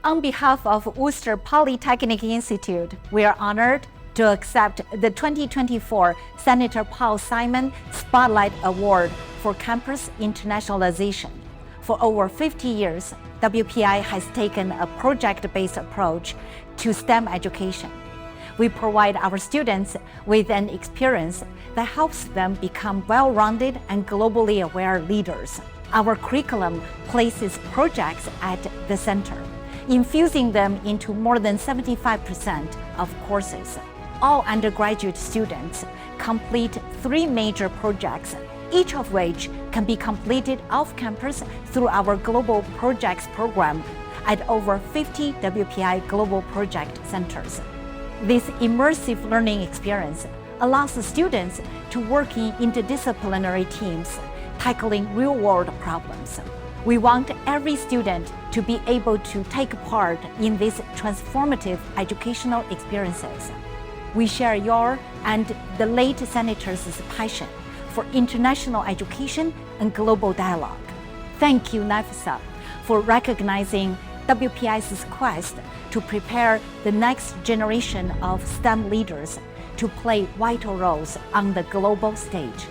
On behalf of Worcester Polytechnic Institute, we are honored to accept the 2024 Senator Paul Simon Spotlight Award for Campus Internationalization. For over 50 years, WPI has taken a project-based approach to STEM education. We provide our students with an experience that helps them become well-rounded and globally aware leaders. Our curriculum places projects at the center, infusing them into more than 75% of courses. All undergraduate students complete 3 major projects, each of which can be completed off-campus through our Global Projects program at over 50 WPI Global Project Centers. This immersive learning experience allows the students to work in interdisciplinary teams, tackling real-world problems. We want every student to be able to take part in these transformative educational experiences. We share your and the late Senator's passion for international education and global dialogue. Thank you, NAFSA, for recognizing WPI's quest to prepare the next generation of STEM leaders to play vital roles on the global stage.